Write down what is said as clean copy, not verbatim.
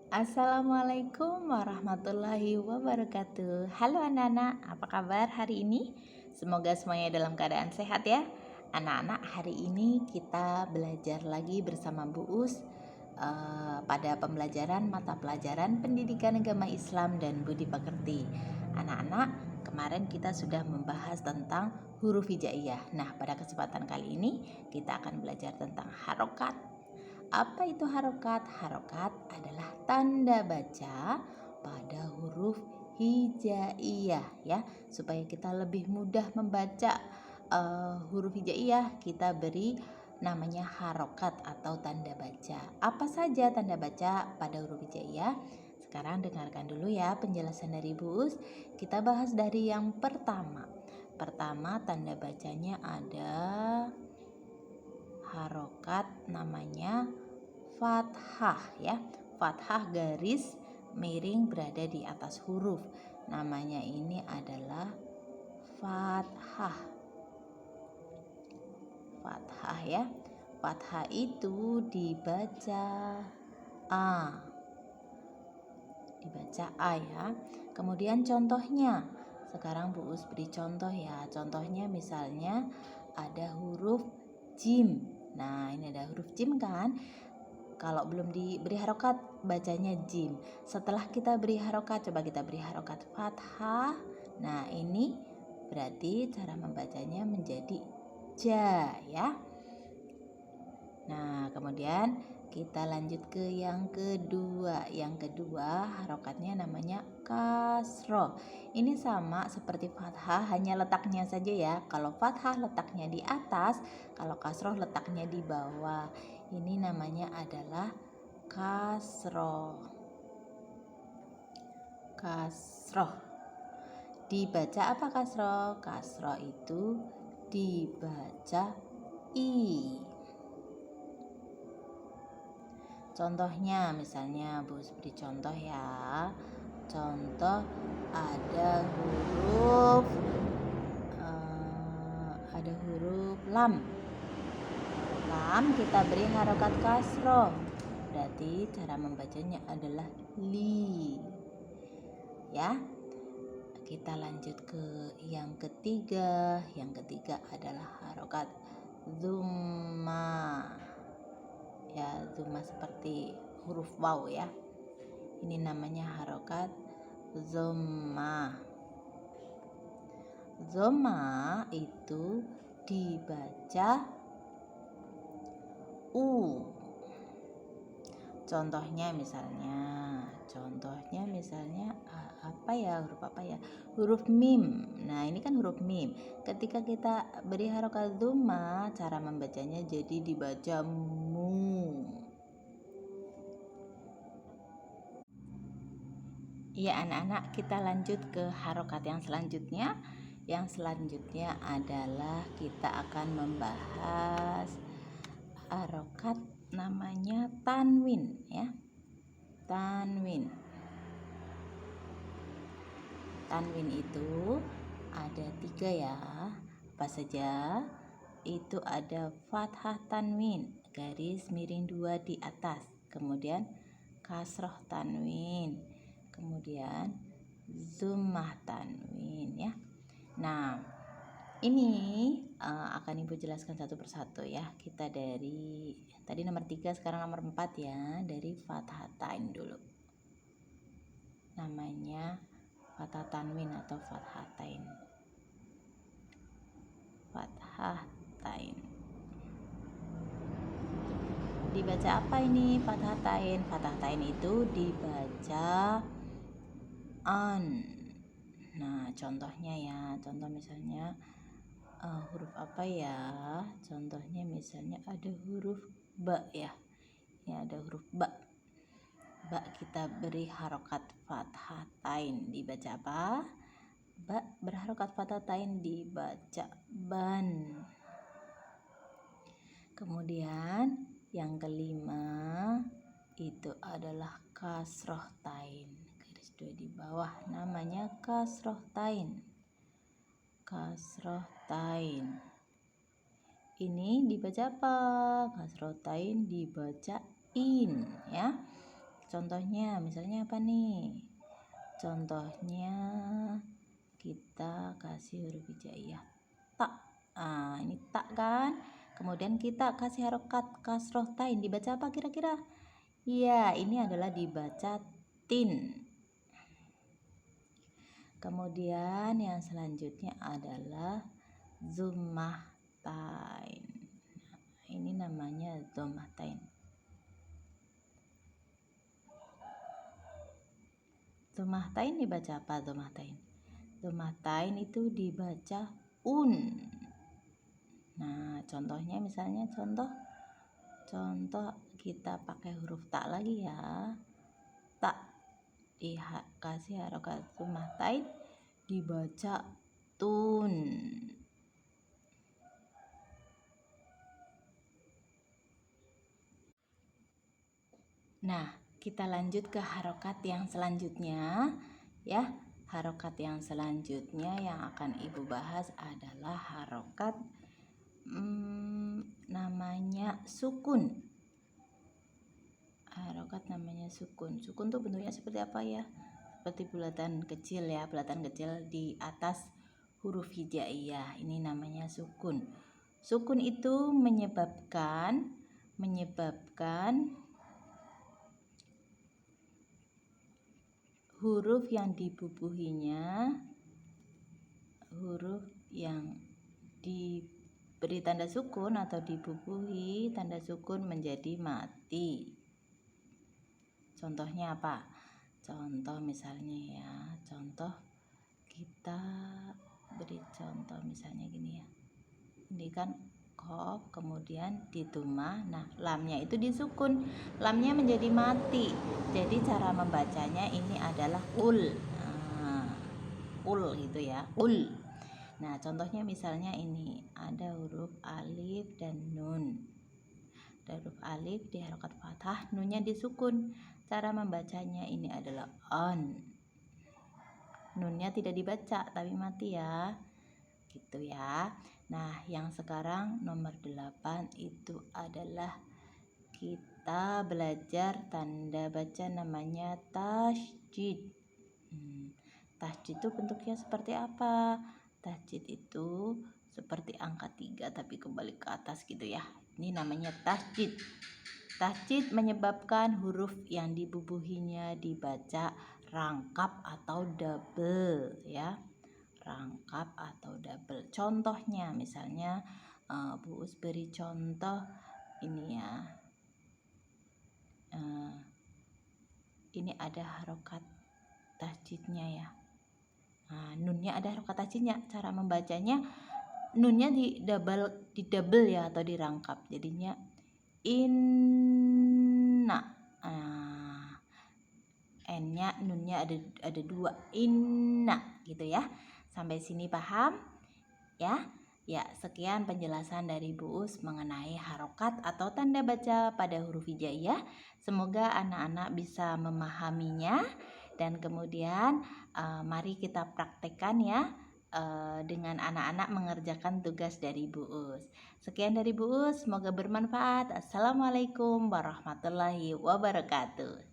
Assalamualaikum warahmatullahi wabarakatuh. Halo anak-anak, apa kabar hari ini? Semoga semuanya dalam keadaan sehat ya. Anak-anak, hari ini kita belajar lagi bersama Bu Us pada pembelajaran mata pelajaran Pendidikan Agama Islam dan Budi Pekerti. Anak-anak, kemarin kita sudah membahas tentang huruf hijaiyah. Nah, pada kesempatan kali ini kita akan belajar tentang harokat. Apa itu harokat? Harokat adalah tanda baca pada huruf hijaiyah ya. Supaya kita lebih mudah membaca huruf hijaiyah, kita beri namanya harokat atau tanda baca. Apa saja tanda baca pada huruf hijaiyah? Sekarang dengarkan dulu ya penjelasan dari Bu Us. Kita bahas dari yang pertama. Pertama, tanda bacanya ada harokat namanya fathah ya. Fathah garis miring berada di atas huruf. Namanya ini adalah fathah. Fathah ya. Fathah itu dibaca A. Dibaca A ya. Kemudian contohnya. Sekarang Bu Us beri contoh ya. Contohnya misalnya ada huruf jim. Nah, ini ada huruf jim kan? Kalau belum diberi harokat, bacanya jim. Setelah kita beri harokat, coba kita beri harokat fathah. Nah, ini berarti cara membacanya menjadi ja ya. Nah, kemudian kita lanjut ke yang kedua. Yang kedua harokatnya namanya kasroh. Ini sama seperti fathah, hanya letaknya saja ya. Kalau fathah letaknya di atas, kalau kasroh letaknya di bawah. Ini namanya adalah kasroh. Kasroh. Dibaca apa kasroh? Kasroh itu dibaca i. Contohnya misalnya Bu beri contoh ya. Contoh ada huruf lam. Lam kita beri harokat kasroh. Berarti cara membacanya adalah li. Ya. Kita lanjut ke yang ketiga. Yang ketiga adalah harokat dzumma. Ya, dzumma seperti huruf waw ya. Ini namanya harokat dzumma. Dzumma itu dibaca u. Contohnya misalnya apa ya, huruf apa ya? Huruf mim. Nah, ini kan huruf mim. Ketika kita beri harokat dzumma, cara membacanya jadi dibaca mu. Ya anak-anak, kita lanjut ke harokat yang selanjutnya. Yang selanjutnya adalah kita akan membahas harokat namanya tanwin ya. Tanwin. Tanwin itu ada 3 ya. Apa saja? Itu ada fathah tanwin, garis miring 2 di atas. Kemudian kasroh tanwin. Kemudian zummah tanwin ya. Nah, ini akan Ibu jelaskan satu persatu ya. Kita dari tadi nomor 3, sekarang nomor 4 ya. Dari fathatain dulu. Namanya fathah tanwin atau fathatain. Fathatain. Dibaca apa ini fathatain? Fathatain itu dibaca an. Nah, contohnya ya. Contoh misalnya huruf apa ya? Contohnya misalnya ada huruf ba ya. Ini ada huruf ba. Ba kita beri harokat fathatain, dibaca apa? Ba berharokat fathatain, dibaca ban. Kemudian yang kelima itu adalah kasroh tain, garis 2 di bawah, namanya kasroh tain. Kasroh tain. Ini dibaca apa? Kasroh tain dibaca in ya. Contohnya misalnya apa nih? Contohnya kita kasih huruf hijaiyah tak. Ini tak kan? Kemudian kita kasih harokat kasroh tain, dibaca apa kira-kira? Iya, ini adalah dibaca tin. Kemudian yang selanjutnya adalah zumahtain. Ini namanya zumahtain. Zumahtain dibaca apa zumahtain? Zumahtain itu dibaca un. Nah, contohnya misalnya contoh kita pakai huruf tak lagi ya. Tak dikasih harokat zumahtain, dibaca tun. Nah, kita lanjut ke harokat yang selanjutnya ya. Harokat yang selanjutnya yang akan Ibu bahas adalah harokat namanya sukun. Harokat namanya sukun. Sukun tuh bentuknya seperti apa ya? Seperti bulatan kecil ya, bulatan kecil di atas huruf hijaiyah. Ini namanya sukun. Sukun itu menyebabkan huruf yang dibubuhinya, huruf yang diberi tanda sukun atau dibubuhi tanda sukun menjadi mati. Contohnya apa? Contoh misalnya ya, contoh kita beri contoh misalnya gini ya. Ini kan kof, kemudian ditumah. Nah, lamnya itu disukun, lamnya menjadi mati. Jadi cara membacanya ini adalah ul. Ul gitu ya, ul. Nah, contohnya misalnya ini ada huruf alif dan nun. Ada huruf alif di harokat fathah, nunnya disukun. Cara membacanya ini adalah on. Nunnya tidak dibaca tapi mati ya. Gitu ya. Nah, yang sekarang nomor 8 itu adalah kita belajar tanda baca namanya tasydid. Tasydid itu bentuknya seperti apa? Tasydid itu seperti angka 3 tapi kembali ke atas gitu ya. Ini namanya tasydid. Tasydid menyebabkan huruf yang dibubuhinya dibaca rangkap atau double ya. Rangkap atau double. Contohnya misalnya Bu Us beri contoh ini ya. Ini ada harokat tasydidnya ya. Nah, nunnya ada harokat tasydidnya. Cara membacanya nunnya di double ya atau dirangkap. Jadinya inna. N-nya nunnya ada 2, inna gitu ya. Sampai sini paham ya? Ya, sekian penjelasan dari Bu Us mengenai harokat atau tanda baca pada huruf hijaiyah. Semoga anak-anak bisa memahaminya dan kemudian mari kita praktekkan ya dengan anak-anak mengerjakan tugas dari Bu Us. Sekian dari Bu Us, semoga bermanfaat. Assalamualaikum warahmatullahi wabarakatuh.